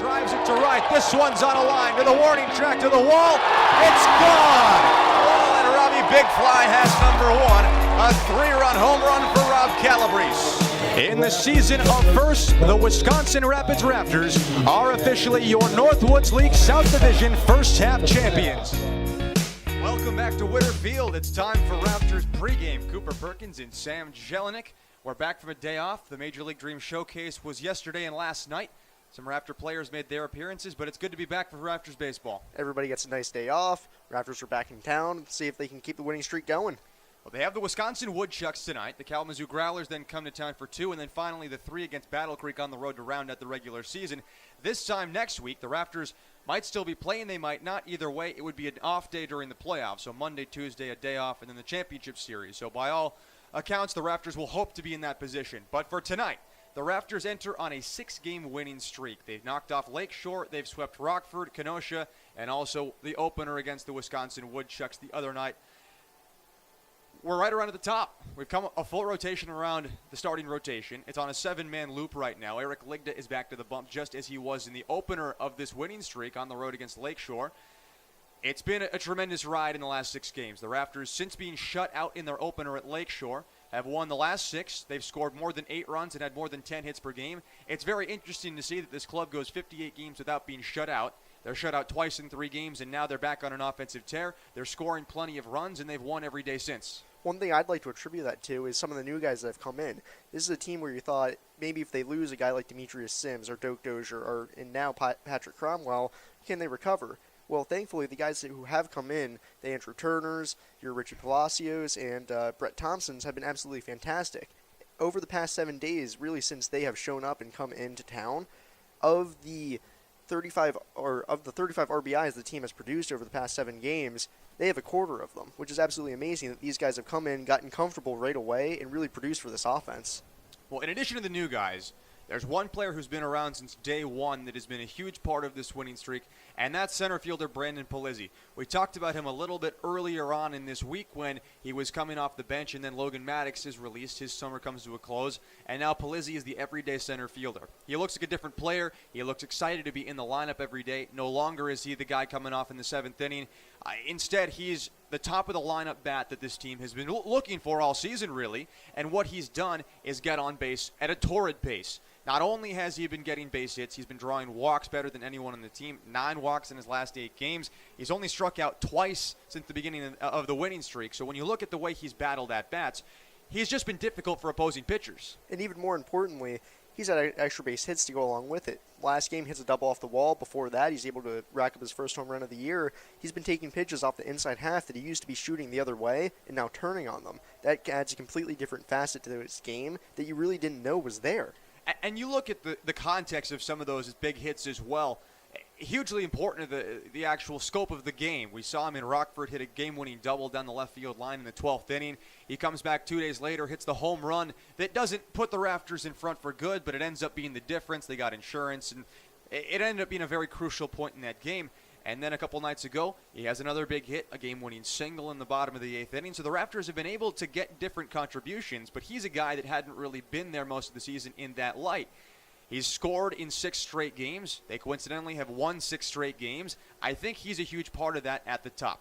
drives it to right. This one's on a line to the warning track, to the wall. It's gone. Oh, and Robbie Big Fly has number one. A 3-run home run for Rob Calabrese. In the season of first, the Wisconsin Rapids Rafters are officially your Northwoods League South Division first half champions. Welcome back to Witter Field. It's time for Rafters Pregame. Cooper Perkins and Sam Jellinek. We're back from a day off. The Major League Dream Showcase was yesterday and last night. Some Raptor players made their appearances, but it's good to be back for Raptors baseball. Everybody gets a nice day off. Raptors are back in town. Let's see if they can keep the winning streak going. Well, they have the Wisconsin Woodchcuks tonight. The Kalamazoo Growlers then come to town for 2, and then finally the 3 against Battle Creek on the road to round out the regular season. This time next week, the Raptors might still be playing. They might not. Either way, it would be an off day during the playoffs. So Monday, Tuesday, a day off, and then the championship series. So by all accounts, the Raptors will hope to be in that position. But for tonight, the Raptors enter on a 6-game winning streak. They've knocked off Lakeshore, they've swept Rockford, Kenosha, and also the opener against the Wisconsin Woodchucks the other night. We're right around at the top. We've come a full rotation around the starting rotation. It's on a 7-man loop right now. Eric Ligda is back to the bump just as he was in the opener of this winning streak on the road against Lakeshore. It's been a tremendous ride in the last 6 games. The Raptors, since being shut out in their opener at Lakeshore, have won the last 6. They've scored more than 8 runs and had more than 10 hits per game. It's very interesting to see that this club goes 58 games without being shut out. They're shut out twice in 3 games, and now they're back on an offensive tear. They're scoring plenty of runs, and they've won every day since. One thing I'd like to attribute that to is some of the new guys that have come in. This is a team where you thought maybe if they lose a guy like Demetrius Sims or Doak Dozier and now Patrick Cromwell, can they recover? Well, thankfully, the guys who have come in, the Andrew Turners, your Richie Palacios, and Brett Thompsons have been absolutely fantastic. Over the past 7 days, really since they have shown up and come into town, of the 35 RBIs the team has produced over the past 7 games, they have a quarter of them, which is absolutely amazing that these guys have come in, gotten comfortable right away, and really produced for this offense. Well, in addition to the new guys, there's one player who's been around since day one that has been a huge part of this winning streak, and that's center fielder Brandon Polizzi. We talked about him a little bit earlier on in this week when he was coming off the bench, and then Logan Maddox is released. His summer comes to a close, and now Polizzi is the everyday center fielder. He looks like a different player. He looks excited to be in the lineup every day. No longer is he the guy coming off in the 7th inning. Instead, he's the top of the lineup bat that this team has been looking for all season, really, and what he's done is get on base at a torrid pace. Not only has he been getting base hits, he's been drawing walks better than anyone on the team. 9 walks in his last 8 games. He's only struck out twice since the beginning of the winning streak. So when you look at the way he's battled at bats, he's just been difficult for opposing pitchers. And even more importantly, he's had extra base hits to go along with it. Last game, hits a double off the wall. Before that, he's able to rack up his first home run of the year. He's been taking pitches off the inside half that he used to be shooting the other way and now turning on them. That adds a completely different facet to his game that you really didn't know was there. And you look at the context of some of those big hits as well. Hugely important to the actual scope of the game. We saw him in Rockford hit a game-winning double down the left field line in the 12th inning. He comes back 2 days later, hits the home run that doesn't put the Raptors in front for good, but it ends up being the difference. They got insurance, and it ended up being a very crucial point in that game. And then a couple nights ago, he has another big hit, a game-winning single in the bottom of the 8th inning. So the Raptors have been able to get different contributions, but he's a guy that hadn't really been there most of the season in that light. He's scored in 6 straight games. They coincidentally have won 6 straight games. I think he's a huge part of that at the top.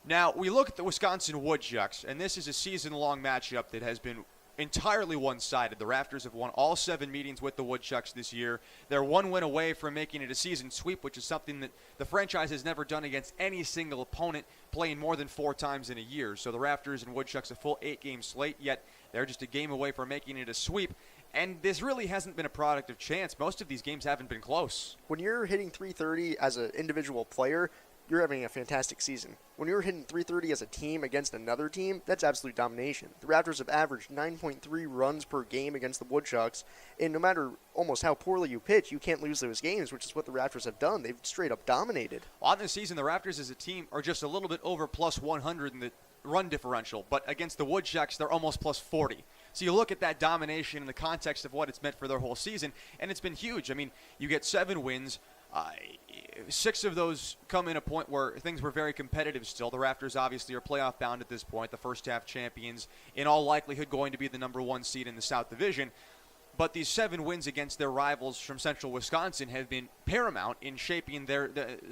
Now, we look at the Wisconsin Woodchucks, and this is a season-long matchup that has been entirely one-sided. The Raptors have won all 7 meetings with the Woodchucks this year. They're 1 win away from making it a season sweep, which is something that the franchise has never done against any single opponent, playing more than 4 times in a year. So the Raptors and Woodchucks a full 8-game slate, yet they're just a game away from making it a sweep. And this really hasn't been a product of chance. Most of these games haven't been close. When you're hitting .330 as an individual player, you're having a fantastic season. When you're hitting .330 as a team against another team, that's absolute domination. The Raptors have averaged 9.3 runs per game against the Woodchucks, and no matter almost how poorly you pitch, you can't lose those games, which is what the Raptors have done. They've straight up dominated. On this season, the Raptors as a team are just a little bit over plus 100 in the run differential, but against the Woodchucks, they're almost plus 40. So you look at that domination in the context of what it's meant for their whole season, and it's been huge. I mean, you get 7 wins. 6 of those come in a point where things were very competitive still. The Raptors obviously are playoff bound at this point, the first half champions, in all likelihood going to be the number 1 seed in the South Division. But these 7 wins against their rivals from Central Wisconsin have been paramount in shaping their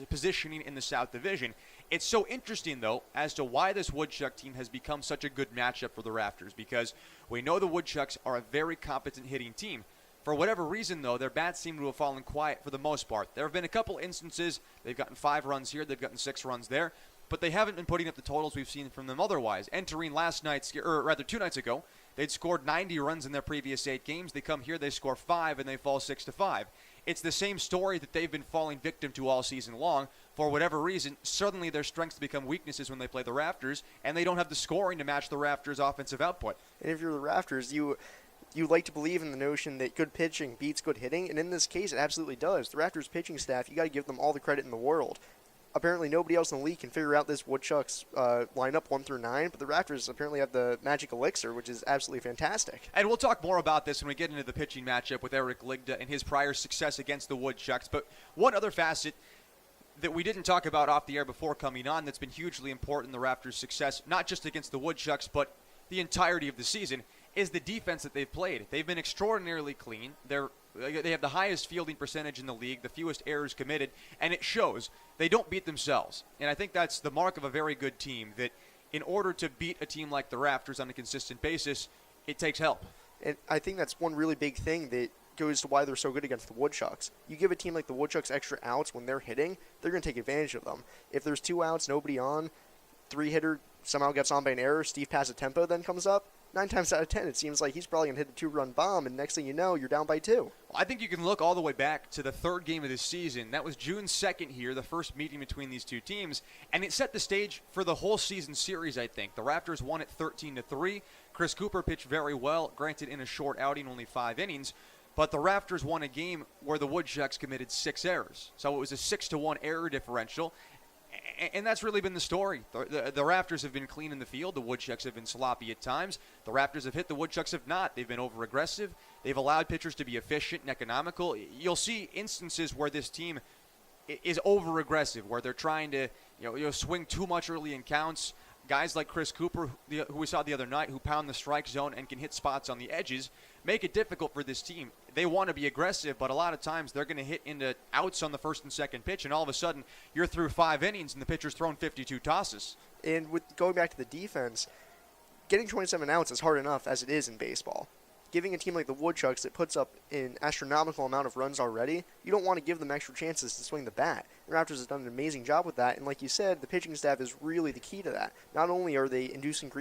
positioning in the South Division. It's so interesting, though, as to why this Woodchuck team has become such a good matchup for the Rafters, because we know the Woodchucks are a very competent hitting team. For whatever reason, though, their bats seem to have fallen quiet for the most part. There have been a couple instances, they've gotten 5 runs here, they've gotten 6 runs there, but they haven't been putting up the totals we've seen from them otherwise. Entering 2 nights ago, they'd scored 90 runs in their previous 8 games. They come here, they score 5, and they fall 6-5. It's the same story that they've been falling victim to all season long. For whatever reason, suddenly their strengths become weaknesses when they play the Rafters, and they don't have the scoring to match the Rafters' offensive output. And if you're the Rafters, you like to believe in the notion that good pitching beats good hitting, and in this case, it absolutely does. The Rafters pitching staff, you got to give them all the credit in the world. Apparently, nobody else in the league can figure out this Woodchucks lineup 1 through 9, but the Rafters apparently have the magic elixir, which is absolutely fantastic. And we'll talk more about this when we get into the pitching matchup with Eric Ligda and his prior success against the Woodchucks. But one other facet that we didn't talk about off the air before coming on that's been hugely important in the Rafters' success, not just against the Woodchucks, but the entirety of the season, is the defense that they've played. They've been extraordinarily clean. They have the highest fielding percentage in the league, the fewest errors committed, and it shows. They don't beat themselves. And I think that's the mark of a very good team, that in order to beat a team like the Rafters on a consistent basis, it takes help. And I think that's one really big thing that goes to why they're so good against the Woodchucks. You give a team like the Woodchucks extra outs when they're hitting, they're going to take advantage of them. If there's 2 outs, nobody on, 3-hitter somehow gets on by an error, Steve Passatempo then comes up, 9 times out of 10, it seems like he's probably going to hit a 2-run bomb, and next thing you know, you're down by 2. I think you can look all the way back to the 3rd game of this season. That was June 2nd here, the first meeting between these two teams, and it set the stage for the whole season series, I think. The Rafters won it 13-3. Chris Cooper pitched very well, granted in a short outing, only 5 innings, but the Rafters won a game where the Woodchucks committed 6 errors. So it was a 6-1 error differential. And that's really been the story. The Rafters have been clean in the field. The Woodchucks have been sloppy at times. The Rafters have hit. The Woodchucks have not. They've been over-aggressive. They've allowed pitchers to be efficient and economical. You'll see instances where this team is over-aggressive, where they're trying to swing too much early in counts. Guys like Chris Cooper, who we saw the other night, who pound the strike zone and can hit spots on the edges, make it difficult for this team. They want to be aggressive, but a lot of times they're going to hit into outs on the 1st and 2nd pitch, and all of a sudden you're through 5 innings and the pitcher's thrown 52 tosses. And with going back to the defense, getting 27 outs is hard enough as it is in baseball. Giving a team like the Woodchucks that puts up an astronomical amount of runs already, you don't want to give them extra chances to swing the bat. The Raptors have done an amazing job with that, and like you said, the pitching staff is really the key to that. Not only are they inducing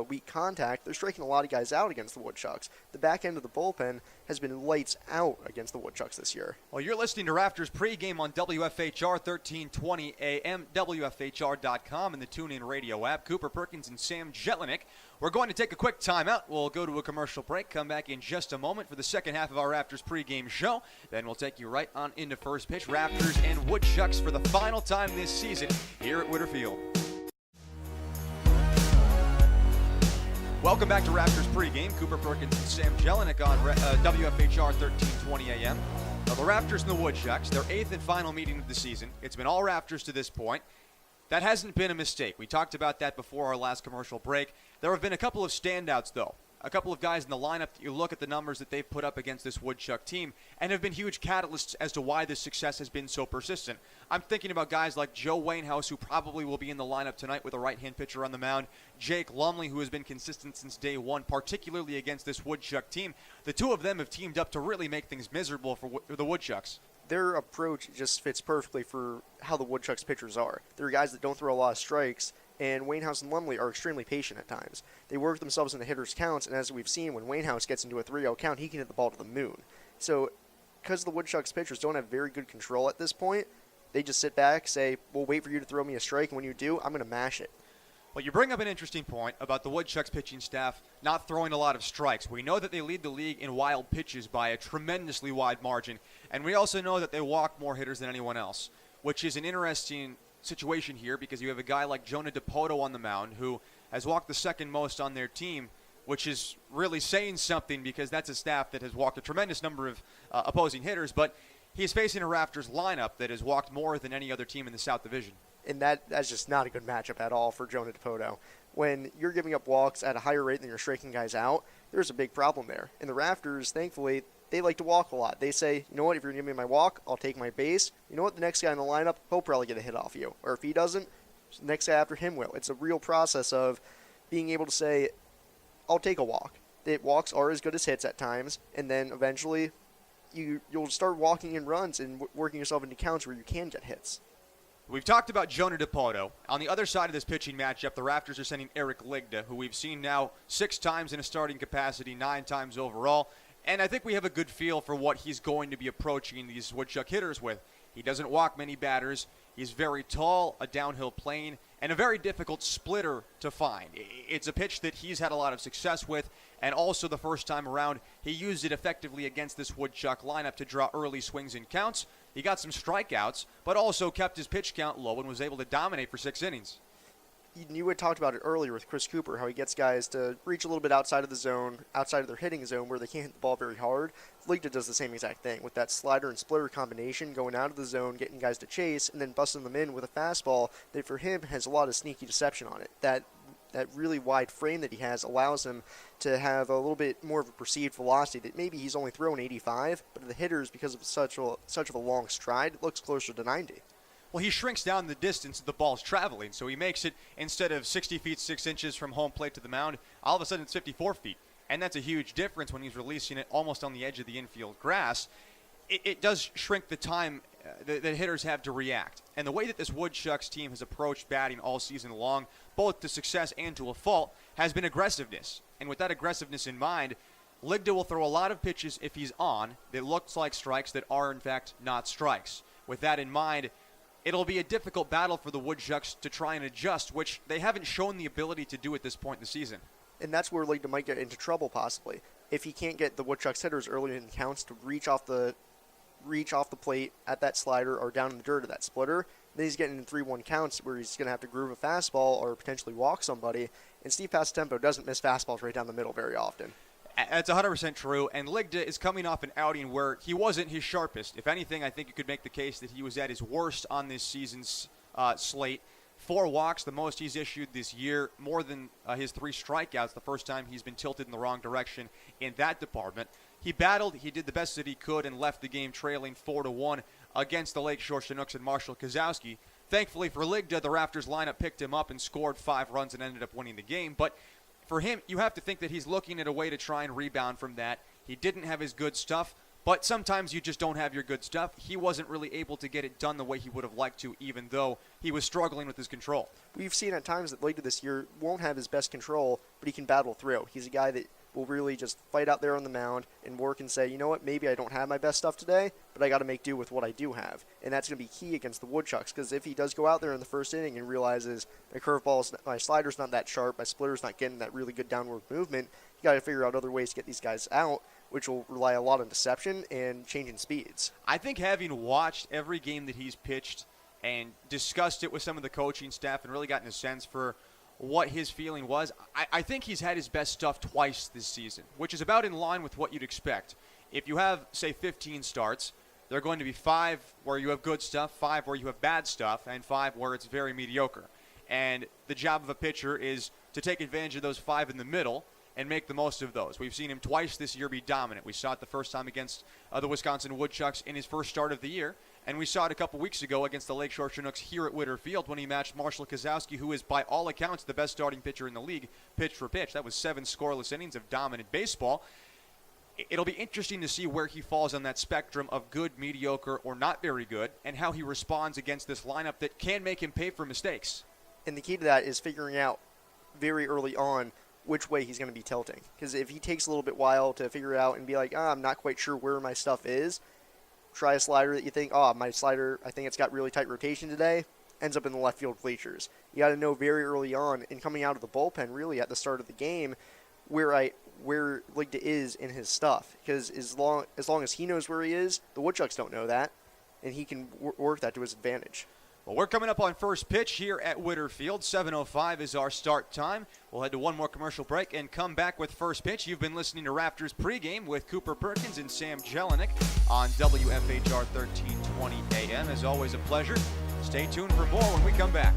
weak contact, they're striking a lot of guys out against the Woodchucks. The back end of the bullpen has been lights out against the Woodchucks this year. Well, you're listening to Rafters Pregame on WFHR 1320 AM, WFHR.com, and the TuneIn Radio app. Cooper, Perkins, and Sam Jellinek. We're going to take a quick timeout. We'll go to a commercial break, come back in just a moment for the second half of our Rafters pregame show. Then we'll take you right on into first pitch. Rafters and Woodchucks for the final time this season here at Witter Field. Welcome back to Rafters Pregame. Cooper, Perkins, and Sam Jellinek on WFHR 1320 AM. Now, the Rafters and the Woodchucks, their 8th and final meeting of the season. It's been all Rafters to this point. That hasn't been a mistake. We talked about that before our last commercial break. There have been a couple of standouts, though. A couple of guys in the lineup that you look at the numbers that they've put up against this Woodchuck team and have been huge catalysts as to why this success has been so persistent. I'm thinking about guys like Joe Wainhouse, who probably will be in the lineup tonight with a right-hand pitcher on the mound. Jake Lumley, who has been consistent since day one, particularly against this Woodchuck team. The two of them have teamed up to really make things miserable for the Woodchucks. Their approach just fits perfectly for how the Woodchucks pitchers are. They're guys that don't throw a lot of strikes, and Wainhouse and Lumley are extremely patient at times. They work themselves into hitters' counts, and as we've seen, when Wainhouse gets into a 3-0 count, he can hit the ball to the moon. So, because the Woodchucks pitchers don't have very good control at this point, they just sit back, say, we'll wait for you to throw me a strike, and when you do, I'm going to mash it. Well, you bring up an interesting point about the Woodchucks pitching staff not throwing a lot of strikes. We know that they lead the league in wild pitches by a tremendously wide margin, and we also know that they walk more hitters than anyone else, which is an interesting situation here because you have a guy like Jonah DePoto on the mound who has walked the second most on their team, which is really saying something because that's a staff that has walked a tremendous number of opposing hitters, but he's facing a Rafters lineup that has walked more than any other team in the South Division. And that's just not a good matchup at all for Jonah DePoto. When you're giving up walks at a higher rate than you're striking guys out, there's a big problem there. And the Rafters, thankfully, they like to walk a lot. They say, you know what, if you're going to give me my walk, I'll take my base. You know what, the next guy in the lineup, he'll probably get a hit off you. Or if he doesn't, the next guy after him will. It's a real process of being able to say, I'll take a walk. Walks are as good as hits at times, and then eventually you'll start walking in runs and working yourself into counts where you can get hits. We've talked about Jonah DePoto. On the other side of this pitching matchup, the Rafters are sending Eric Ligda, who we've seen now 6 times in a starting capacity, 9 times overall. And I think we have a good feel for what he's going to be approaching these Woodchuck hitters with. He doesn't walk many batters. He's very tall, a downhill plane, and a very difficult splitter to find. It's a pitch that he's had a lot of success with, and also the first time around, he used it effectively against this Woodchuck lineup to draw early swings and counts. He got some strikeouts, but also kept his pitch count low and was able to dominate for 6 innings. You had talked about it earlier with Chris Cooper, how he gets guys to reach a little bit outside of the zone, outside of their hitting zone where they can't hit the ball very hard. Ligda does the same exact thing with that slider and splitter combination, going out of the zone, getting guys to chase, and then busting them in with a fastball that for him has a lot of sneaky deception on it. That really wide frame that he has allows him to have a little bit more of a perceived velocity that maybe he's only throwing 85, but the hitters, because of such of a long stride, it looks closer to 90. Well, he shrinks down the distance the ball's traveling, so he makes it, instead of 60 feet 6 inches from home plate to the mound, all of a sudden it's 54 feet. And that's a huge difference when he's releasing it almost on the edge of the infield grass. It does shrink the time that hitters have to react. And the way that this Woodchucks team has approached batting all season long, both to success and to a fault, has been aggressiveness. And with that aggressiveness in mind, Ligda will throw a lot of pitches if he's on that looks like strikes that are in fact not strikes. With that in mind, it'll be a difficult battle for the Woodchucks to try and adjust, which they haven't shown the ability to do at this point in the season. And that's where Ligda might get into trouble possibly. If he can't get the Woodchucks hitters early in counts to reach off the plate at that slider or down in the dirt of that splitter, then he's getting in 3-1 counts where he's going to have to groove a fastball or potentially walk somebody. And Steve Passatempo doesn't miss fastballs right down the middle very often. That's 100% true, and Ligda is coming off an outing where he wasn't his sharpest. If anything, I think you could make the case that he was at his worst on this season's slate. 4 walks, the most he's issued this year, more than his 3 strikeouts, the first time he's been tilted in the wrong direction in that department. He battled, he did the best that he could, and left the game trailing 4-1 against the Lakeshore Chinooks and Marshall Kozowski. Thankfully for Ligda, the Rafters lineup picked him up and scored 5 runs and ended up winning the game. But for him, you have to think that he's looking at a way to try and rebound from that. He didn't have his good stuff, but sometimes you just don't have your good stuff. He wasn't really able to get it done the way he would have liked to, even though he was struggling with his control. We've seen at times that Ligda this year won't have his best control, but he can battle through. He's a guy that will really just fight out there on the mound and work and say, you know what, maybe I don't have my best stuff today, but I got to make do with what I do have. And that's going to be key against the Woodchucks, because if he does go out there in the first inning and realizes my slider's not that sharp, my splitter's not getting that really good downward movement, you got to figure out other ways to get these guys out, which will rely a lot on deception and changing speeds. I think having watched every game that he's pitched and discussed it with some of the coaching staff and really gotten a sense for what his feeling was, I think he's had his best stuff twice this season, which is about in line with what you'd expect. If you have, say, 15 starts, there are going to be 5 where you have good stuff, 5 where you have bad stuff, and 5 where it's very mediocre. And the job of a pitcher is to take advantage of those 5 in the middle and make the most of those. We've seen him twice this year be dominant. We saw it the first time against the Wisconsin Woodchucks in his first start of the year, and we saw it a couple weeks ago against the Lakeshore Chinooks here at Witter Field when he matched Marshall Kozowski, who is by all accounts the best starting pitcher in the league, pitch for pitch. That was 7 scoreless innings of dominant baseball. It'll be interesting to see where he falls on that spectrum of good, mediocre, or not very good, and how he responds against this lineup that can make him pay for mistakes. And the key to that is figuring out very early on which way he's going to be tilting. Because if he takes a little bit while to figure it out and be like, I'm not quite sure where my stuff is, try a slider that you think, my slider, I think it's got really tight rotation today, ends up in the left field bleachers. You got to know very early on, and coming out of the bullpen really at the start of the game, where Ligda is in his stuff. Because as long as he knows where he is, the Woodchucks don't know that, and he can work that to his advantage. Well, we're coming up on first pitch here at Witter Field. 7:05 is our start time. We'll head to one more commercial break and come back with first pitch. You've been listening to Rafters Pregame with Cooper Perkins and Sam Jellinek on WFHR 1320 AM. As always, a pleasure. Stay tuned for more when we come back.